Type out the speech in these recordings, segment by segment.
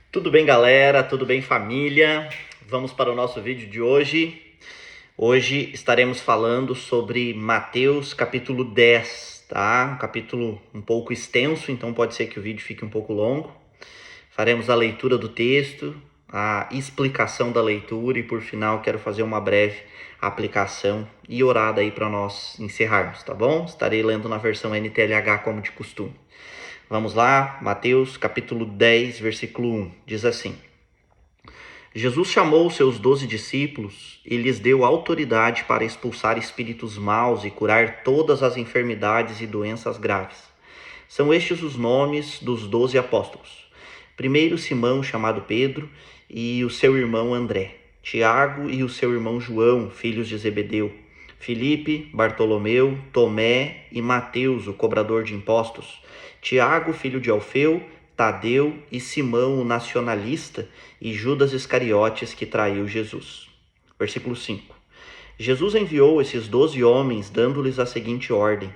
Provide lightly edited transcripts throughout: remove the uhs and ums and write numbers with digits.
Tudo bem, galera? Tudo bem, família? Vamos para o nosso vídeo de hoje. Hoje estaremos falando sobre Mateus capítulo 10, tá? Um capítulo um pouco extenso, então pode ser que o vídeo fique um pouco longo. Faremos a leitura do texto, a explicação da leitura e, por final, quero fazer uma breve aplicação e orada aí para nós encerrarmos, tá bom? Estarei lendo na versão NTLH como de costume. Vamos lá, Mateus capítulo 10, versículo 1, diz assim: Jesus chamou seus 12 discípulos e lhes deu autoridade para expulsar espíritos maus e curar todas as enfermidades e doenças graves. São estes os nomes dos 12 apóstolos. Primeiro, Simão, chamado Pedro, e o seu irmão André. Tiago e o seu irmão João, filhos de Zebedeu. Filipe, Bartolomeu, Tomé e Mateus, o cobrador de impostos. Tiago, filho de Alfeu, Tadeu e Simão, o nacionalista, e Judas Iscariotes, que traiu Jesus. Versículo 5. Jesus enviou esses 12 homens, dando-lhes a seguinte ordem: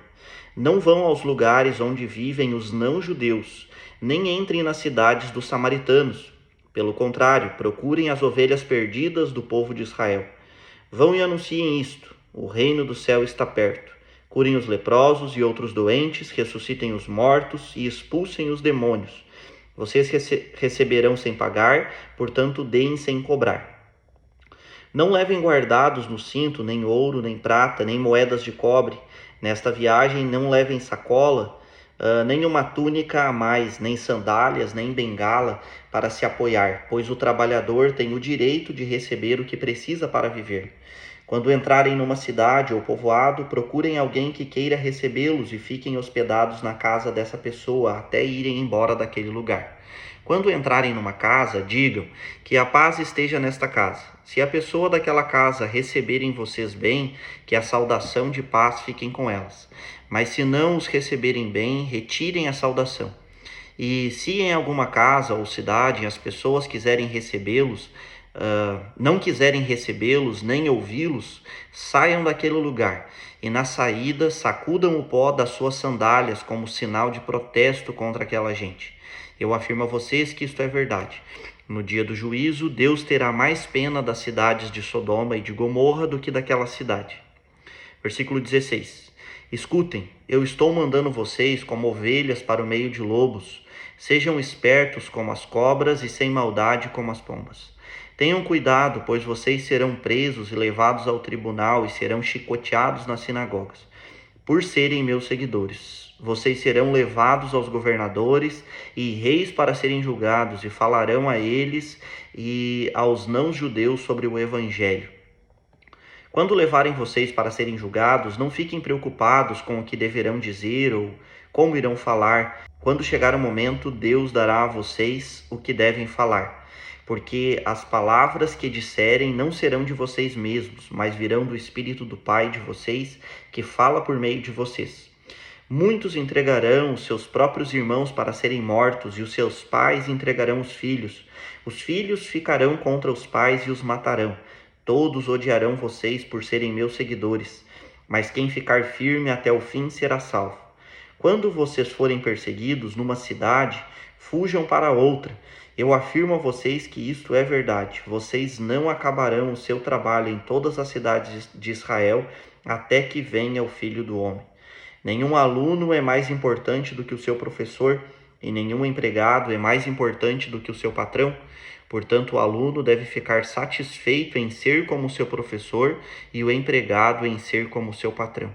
não vão aos lugares onde vivem os não-judeus, nem entrem nas cidades dos samaritanos. Pelo contrário, procurem as ovelhas perdidas do povo de Israel. Vão e anunciem isto: o reino do céu está perto. Curem os leprosos e outros doentes, ressuscitem os mortos e expulsem os demônios. Vocês receberão sem pagar, portanto deem sem cobrar. Não levem guardados no cinto nem ouro, nem prata, nem moedas de cobre. Nesta viagem não levem sacola, nem uma túnica a mais, nem sandálias, nem bengala para se apoiar, pois o trabalhador tem o direito de receber o que precisa para viver. Quando entrarem numa cidade ou povoado, procurem alguém que queira recebê-los e fiquem hospedados na casa dessa pessoa até irem embora daquele lugar. Quando entrarem numa casa, digam que a paz esteja nesta casa. Se a pessoa daquela casa receberem vocês bem, que a saudação de paz fiquem com elas. Mas se não os receberem bem, retirem a saudação. E se em alguma casa ou cidade as pessoas quiserem recebê-los, não quiserem recebê-los nem ouvi-los, saiam daquele lugar e na saída sacudam o pó das suas sandálias como sinal de protesto contra aquela gente. Eu afirmo a vocês que isto é verdade. No dia do juízo, Deus terá mais pena das cidades de Sodoma e de Gomorra do que daquela cidade. Versículo 16. Escutem, eu estou mandando vocês como ovelhas para o meio de lobos. Sejam espertos como as cobras e sem maldade como as pombas. Tenham cuidado, pois vocês serão presos e levados ao tribunal e serão chicoteados nas sinagogas, por serem meus seguidores. Vocês serão levados aos governadores e reis para serem julgados, e falarão a eles e aos não-judeus sobre o evangelho. Quando levarem vocês para serem julgados, não fiquem preocupados com o que deverão dizer ou como irão falar. Quando chegar o momento, Deus dará a vocês o que devem falar, porque as palavras que disserem não serão de vocês mesmos, mas virão do Espírito do Pai de vocês, que fala por meio de vocês. Muitos entregarão os seus próprios irmãos para serem mortos, e os seus pais entregarão os filhos. Os filhos ficarão contra os pais e os matarão. Todos odiarão vocês por serem meus seguidores, mas quem ficar firme até o fim será salvo. Quando vocês forem perseguidos numa cidade, fujam para outra. Eu afirmo a vocês que isto é verdade. Vocês não acabarão o seu trabalho em todas as cidades de Israel até que venha o Filho do Homem. Nenhum aluno é mais importante do que o seu professor, e nenhum empregado é mais importante do que o seu patrão. Portanto, o aluno deve ficar satisfeito em ser como seu professor e o empregado em ser como seu patrão.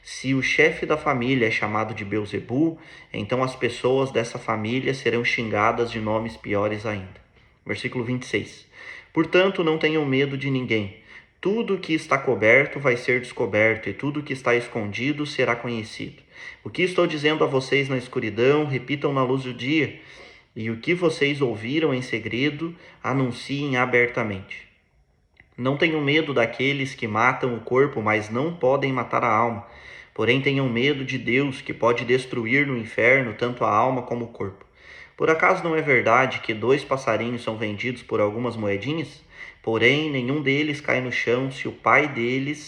Se o chefe da família é chamado de Beelzebul, então as pessoas dessa família serão xingadas de nomes piores ainda. Versículo 26. Portanto, não tenham medo de ninguém. Tudo que está coberto vai ser descoberto, e tudo que está escondido será conhecido. O que estou dizendo a vocês na escuridão, repitam na luz do dia, e o que vocês ouviram em segredo, anunciem abertamente. Não tenham medo daqueles que matam o corpo, mas não podem matar a alma. Porém, tenham medo de Deus, que pode destruir no inferno tanto a alma como o corpo. Por acaso não é verdade que 2 passarinhos são vendidos por algumas moedinhas? Porém, nenhum deles cai no chão se o pai de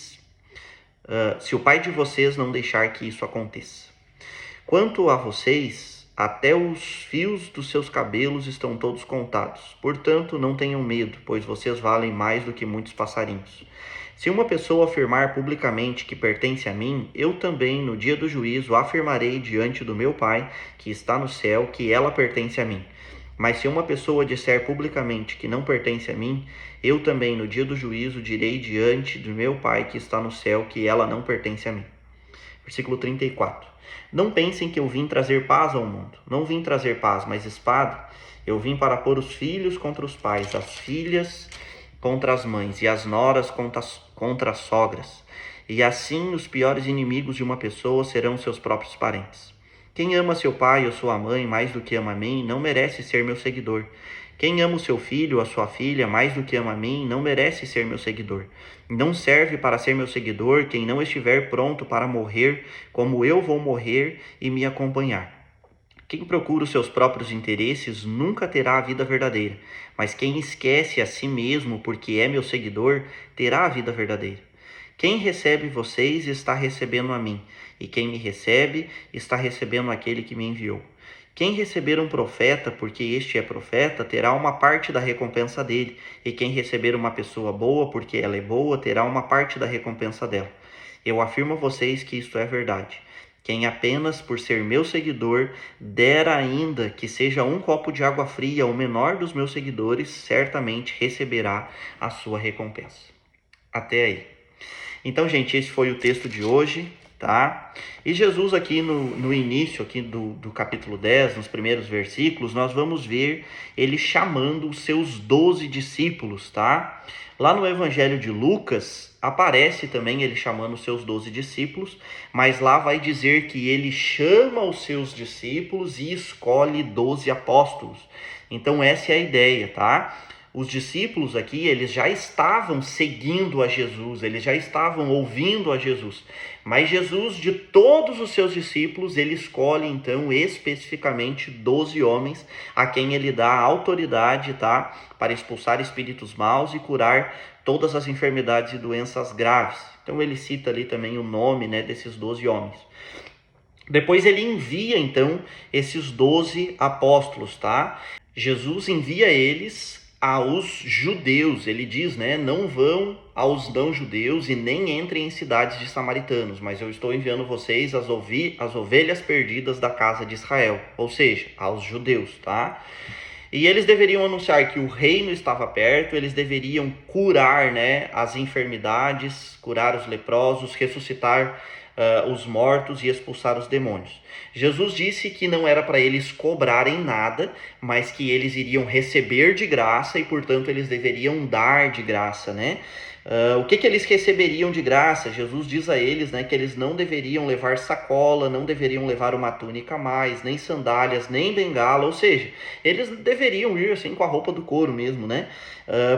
vocês não deixar que isso aconteça. Quanto a vocês, até os fios dos seus cabelos estão todos contados. Portanto, não tenham medo, pois vocês valem mais do que muitos passarinhos. Se uma pessoa afirmar publicamente que pertence a mim, eu também, no dia do juízo, afirmarei diante do meu Pai, que está no céu, que ela pertence a mim. Mas se uma pessoa disser publicamente que não pertence a mim, eu também, no dia do juízo, direi diante do meu Pai, que está no céu, que ela não pertence a mim. Versículo 34. Não pensem que eu vim trazer paz ao mundo. Não vim trazer paz, mas espada. Eu vim para pôr os filhos contra os pais, as filhas contra as mães e as noras contra as sogras. E assim os piores inimigos de uma pessoa serão seus próprios parentes. Quem ama seu pai ou sua mãe mais do que ama a mim, não merece ser meu seguidor. Quem ama o seu filho ou a sua filha mais do que ama a mim, não merece ser meu seguidor. Não serve para ser meu seguidor quem não estiver pronto para morrer, como eu vou morrer e me acompanhar. Quem procura os seus próprios interesses nunca terá a vida verdadeira, mas quem esquece a si mesmo porque é meu seguidor, terá a vida verdadeira. Quem recebe vocês está recebendo a mim, e quem me recebe está recebendo aquele que me enviou. Quem receber um profeta, porque este é profeta, terá uma parte da recompensa dele, e quem receber uma pessoa boa, porque ela é boa, terá uma parte da recompensa dela. Eu afirmo a vocês que isto é verdade. Quem apenas por ser meu seguidor der ainda que seja um copo de água fria ao menor dos meus seguidores, certamente receberá a sua recompensa. Até aí. Então, gente, esse foi o texto de hoje, tá? E Jesus aqui no início aqui do capítulo 10, nos primeiros versículos, nós vamos ver ele chamando os seus 12 discípulos, tá? Lá no Evangelho de Lucas, aparece também ele chamando os seus 12 discípulos, mas lá vai dizer que ele chama os seus discípulos e escolhe 12 apóstolos. Então essa é a ideia, tá? Os discípulos aqui, eles já estavam seguindo a Jesus, eles já estavam ouvindo a Jesus. Mas Jesus, de todos os seus discípulos, ele escolhe então especificamente 12 homens a quem ele dá autoridade, tá? Para expulsar espíritos maus e curar todas as enfermidades e doenças graves. Então ele cita ali também o nome, né, desses 12 homens. Depois ele envia então esses 12 apóstolos, tá? Jesus envia eles aos judeus, ele diz, né, não vão aos não-judeus e nem entrem em cidades de samaritanos, mas eu estou enviando vocês as ovelhas perdidas da casa de Israel, ou seja, aos judeus, tá? E eles deveriam anunciar que o reino estava perto, eles deveriam curar, né, as enfermidades, curar os leprosos, ressuscitar os mortos e expulsar os demônios. Jesus disse que não era para eles cobrarem nada, mas que eles iriam receber de graça e, portanto, eles deveriam dar de graça, né? O que eles receberiam de graça? Jesus diz a eles, né, que eles não deveriam levar sacola, não deveriam levar uma túnica a mais, nem sandálias, nem bengala, ou seja, eles deveriam ir assim com a roupa do couro mesmo, né?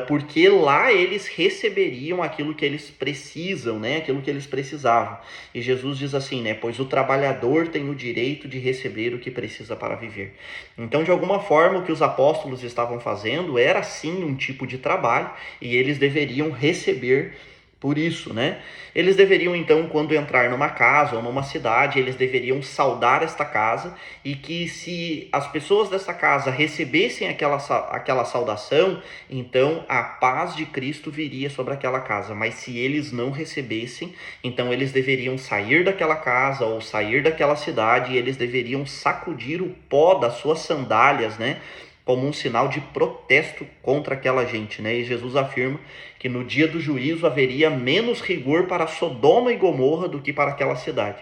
Porque lá eles receberiam aquilo que eles precisam, né? Aquilo que eles precisavam. E Jesus diz assim, né? Pois o trabalhador tem o direito de receber o que precisa para viver. Então, de alguma forma, o que os apóstolos estavam fazendo era sim um tipo de trabalho e eles deveriam receber por isso, né? Eles deveriam, então, quando entrar numa casa ou numa cidade, eles deveriam saudar esta casa e que se as pessoas dessa casa recebessem aquela saudação, então a paz de Cristo viria sobre aquela casa. Mas se eles não recebessem, então eles deveriam sair daquela casa ou sair daquela cidade e eles deveriam sacudir o pó das suas sandálias, né? Como um sinal de protesto contra aquela gente, né? E Jesus afirma que no dia do juízo haveria menos rigor para Sodoma e Gomorra do que para aquela cidade.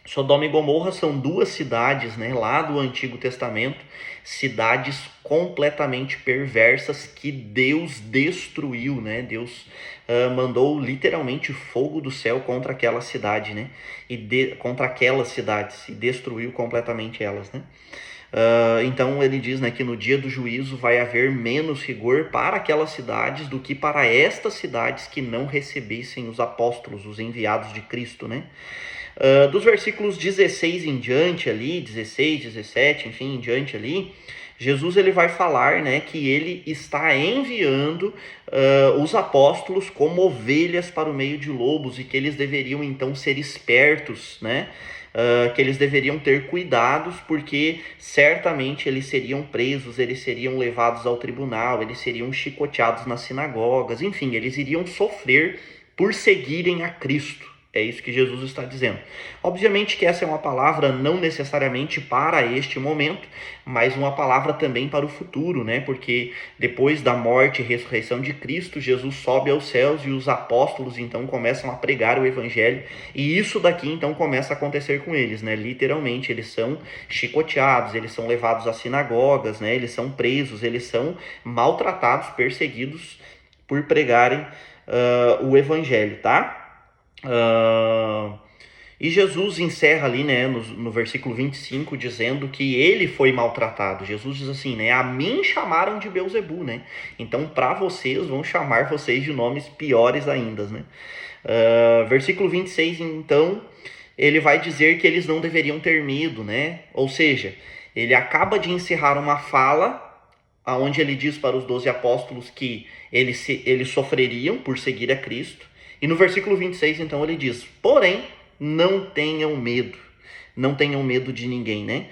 Sodoma e Gomorra são duas cidades, né, lá do Antigo Testamento, cidades completamente perversas que Deus destruiu, né? Deus mandou literalmente fogo do céu contra aquela cidade, né? Contra aquelas cidades e destruiu completamente elas, né? Então ele diz, né, que no dia do juízo vai haver menos rigor para aquelas cidades do que para estas cidades que não recebessem os apóstolos, os enviados de Cristo, né? Dos versículos 16 em diante ali, 16, 17, enfim, em diante ali, Jesus ele vai falar, né, que ele está enviando os apóstolos como ovelhas para o meio de lobos e que eles deveriam então ser espertos, né? que eles deveriam ter cuidados, porque certamente eles seriam presos, eles seriam levados ao tribunal, eles seriam chicoteados nas sinagogas, enfim, eles iriam sofrer por seguirem a Cristo. É isso que Jesus está dizendo. Obviamente que essa é uma palavra não necessariamente para este momento, mas uma palavra também para o futuro, né? Porque depois da morte e ressurreição de Cristo, Jesus sobe aos céus e os apóstolos então começam a pregar o evangelho, e isso daqui então começa a acontecer com eles, né? Literalmente, eles são chicoteados, eles são levados às sinagogas, né? Eles são presos, eles são maltratados, perseguidos por pregarem o evangelho, tá? E Jesus encerra ali, né, no versículo 25, dizendo que ele foi maltratado. Jesus diz assim, né, a mim chamaram de Beelzebul, né? Então, para vocês, vão chamar vocês de nomes piores ainda, né? Versículo 26, então, ele vai dizer que eles não deveriam ter medo, né? Ou seja, ele acaba de encerrar uma fala onde ele diz para os 12 apóstolos que eles sofreriam por seguir a Cristo. E no versículo 26, então, ele diz, porém, não tenham medo. Não tenham medo de ninguém, né?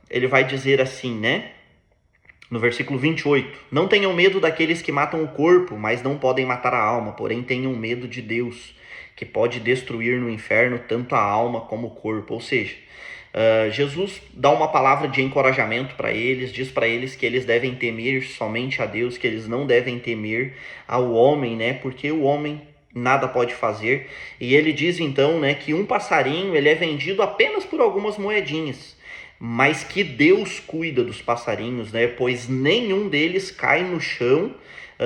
Ele vai dizer assim, né? No versículo 28, não tenham medo daqueles que matam o corpo, mas não podem matar a alma, porém tenham medo de Deus, que pode destruir no inferno tanto a alma como o corpo. Ou seja, Jesus dá uma palavra de encorajamento para eles, diz para eles que eles devem temer somente a Deus, que eles não devem temer ao homem, né? Porque o homem nada pode fazer. E ele diz então, né, que um passarinho ele é vendido apenas por algumas moedinhas, mas que Deus cuida dos passarinhos, né? Pois nenhum deles cai no chão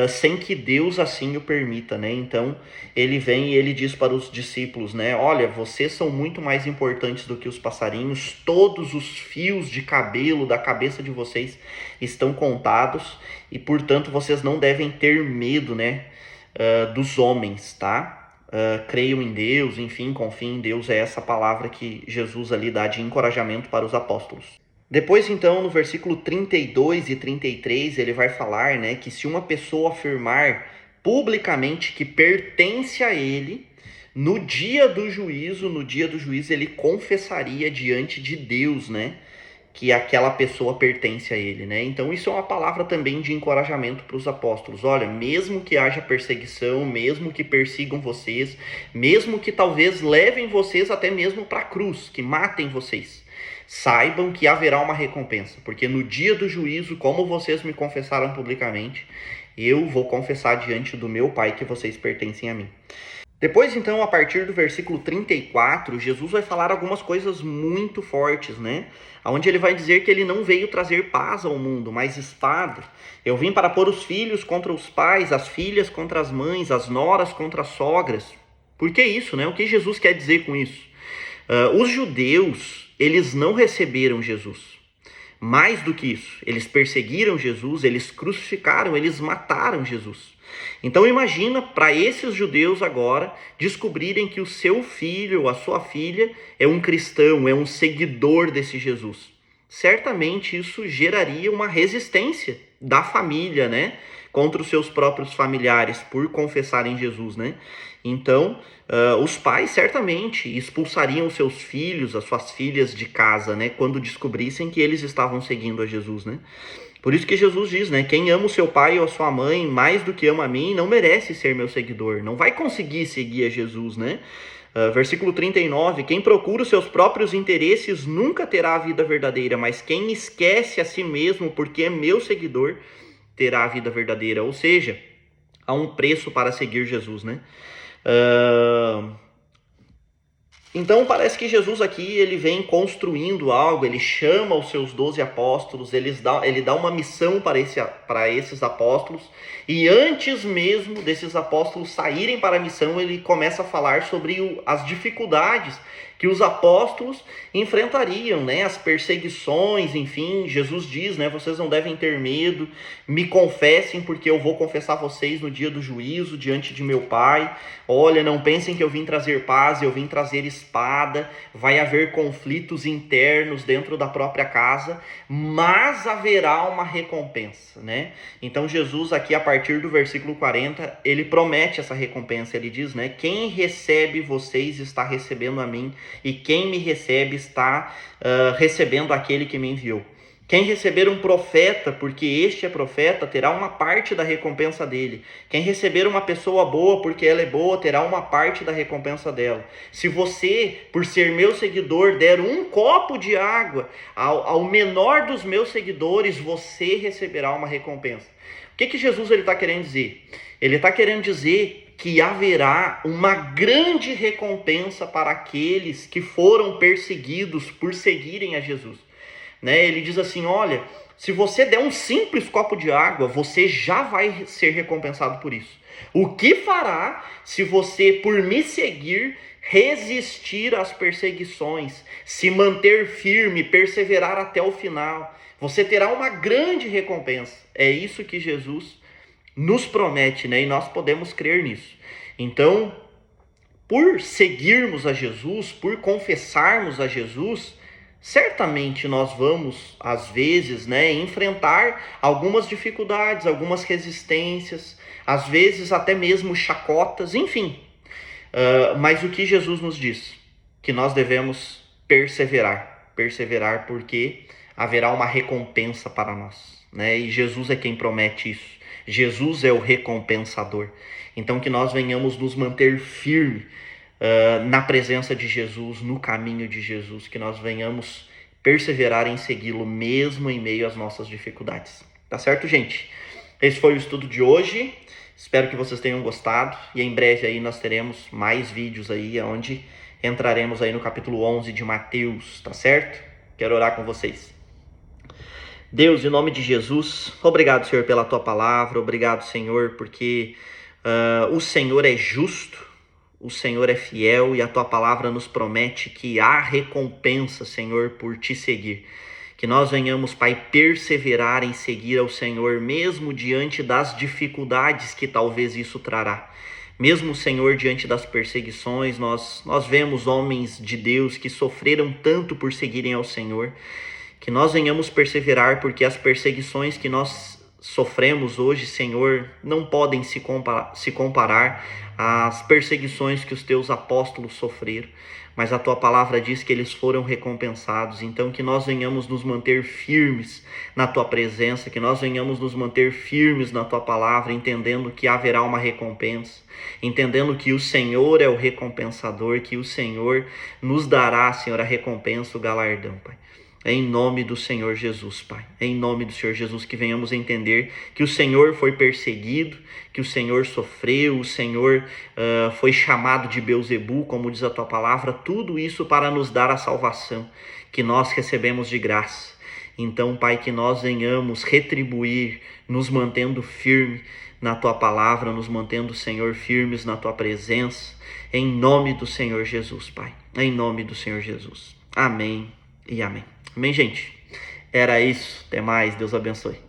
sem que Deus assim o permita, né? Então, ele vem e ele diz para os discípulos, né? Olha, vocês são muito mais importantes do que os passarinhos, todos os fios de cabelo da cabeça de vocês estão contados e, portanto, vocês não devem ter medo, né? Dos homens, tá? Creiam em Deus, enfim, confiem em Deus, é essa palavra que Jesus ali dá de encorajamento para os apóstolos. Depois, então, no versículo 32 e 33, ele vai falar, né, que se uma pessoa afirmar publicamente que pertence a ele, no dia do juízo, ele confessaria diante de Deus, né, que aquela pessoa pertence a ele, né? Então isso é uma palavra também de encorajamento para os apóstolos. Olha, mesmo que haja perseguição, mesmo que persigam vocês, mesmo que talvez levem vocês até mesmo para a cruz, que matem vocês, saibam que haverá uma recompensa, porque no dia do juízo, como vocês me confessaram publicamente, eu vou confessar diante do meu Pai que vocês pertencem a mim. Depois, então, a partir do versículo 34, Jesus vai falar algumas coisas muito fortes, né? Onde ele vai dizer que ele não veio trazer paz ao mundo, mas espada. Eu vim para pôr os filhos contra os pais, as filhas contra as mães, as noras contra as sogras. Por que isso, né? O que Jesus quer dizer com isso? Os judeus, eles não receberam Jesus. Mais do que isso, eles perseguiram Jesus, eles crucificaram, eles mataram Jesus. Então imagina para esses judeus agora descobrirem que o seu filho ou a sua filha é um cristão, é um seguidor desse Jesus. Certamente isso geraria uma resistência da família, né, contra os seus próprios familiares por confessarem Jesus, né? Então, os pais certamente expulsariam os seus filhos, as suas filhas de casa, né, quando descobrissem que eles estavam seguindo a Jesus, né? Por isso que Jesus diz, né, quem ama o seu pai ou a sua mãe mais do que ama a mim, não merece ser meu seguidor, não vai conseguir seguir a Jesus, né? Versículo 39, quem procura os seus próprios interesses nunca terá a vida verdadeira, mas quem esquece a si mesmo porque é meu seguidor, terá a vida verdadeira. Ou seja, há um preço para seguir Jesus, né? Então parece que Jesus aqui ele vem construindo algo, ele chama os seus 12 apóstolos, ele dá uma missão para esses apóstolos, e antes mesmo desses apóstolos saírem para a missão, ele começa a falar sobre as dificuldades que os apóstolos enfrentariam, né? As perseguições, enfim, Jesus diz, né? Vocês não devem ter medo, me confessem porque eu vou confessar vocês no dia do juízo diante de meu Pai. Olha, não pensem que eu vim trazer paz, eu vim trazer espada, vai haver conflitos internos dentro da própria casa, mas haverá uma recompensa, né? Então Jesus aqui, a partir do versículo 40, ele promete essa recompensa, ele diz, né? Quem recebe vocês está recebendo a mim, e quem me recebe está recebendo aquele que me enviou. Quem receber um profeta, porque este é profeta, terá uma parte da recompensa dele. Quem receber uma pessoa boa, porque ela é boa, terá uma parte da recompensa dela. Se você, por ser meu seguidor, der um copo de água ao menor dos meus seguidores, você receberá uma recompensa. O que Jesus está querendo dizer? Ele está querendo dizer que haverá uma grande recompensa para aqueles que foram perseguidos por seguirem a Jesus. Ele diz assim, olha, se você der um simples copo de água, você já vai ser recompensado por isso. O que fará se você, por me seguir, resistir às perseguições, se manter firme, perseverar até o final? Você terá uma grande recompensa. É isso que Jesus nos promete, e nós podemos crer nisso. Então, por seguirmos a Jesus, por confessarmos a Jesus, certamente nós vamos, às vezes, enfrentar algumas dificuldades, algumas resistências, às vezes até mesmo chacotas, enfim. Mas o que Jesus nos diz? Que nós devemos perseverar porque haverá uma recompensa para nós, E Jesus é quem promete isso. Jesus é o recompensador. Então que nós venhamos nos manter firmes na presença de Jesus, no caminho de Jesus, que nós venhamos perseverar em segui-lo mesmo em meio às nossas dificuldades. Tá certo, gente? Esse foi o estudo de hoje. Espero que vocês tenham gostado e em breve aí nós teremos mais vídeos aí onde entraremos aí no capítulo 11 de Mateus, tá certo? Quero orar com vocês. Deus, em nome de Jesus, obrigado, Senhor, pela tua palavra, obrigado, Senhor, porque o Senhor é justo, o Senhor é fiel e a tua palavra nos promete que há recompensa, Senhor, por te seguir. Que nós venhamos, Pai, perseverar em seguir ao Senhor, mesmo diante das dificuldades que talvez isso trará. Mesmo, Senhor, diante das perseguições, nós vemos homens de Deus que sofreram tanto por seguirem ao Senhor. Que nós venhamos perseverar porque as perseguições que nós sofremos hoje, Senhor, não podem se comparar às perseguições que os teus apóstolos sofreram, mas a tua palavra diz que eles foram recompensados. Então que nós venhamos nos manter firmes na tua presença, que nós venhamos nos manter firmes na tua palavra, entendendo que haverá uma recompensa, entendendo que o Senhor é o recompensador, que o Senhor nos dará, Senhor, a recompensa, o galardão, Pai. Em nome do Senhor Jesus, Pai. Em nome do Senhor Jesus, que venhamos entender que o Senhor foi perseguido, que o Senhor sofreu, o Senhor foi chamado de Beelzebu, como diz a tua palavra, tudo isso para nos dar a salvação que nós recebemos de graça. Então, Pai, que nós venhamos retribuir, nos mantendo firme na tua palavra, nos mantendo, Senhor, firmes na tua presença, em nome do Senhor Jesus, Pai. Em nome do Senhor Jesus. Amém e amém. Amém, gente? Era isso. Até mais. Deus abençoe.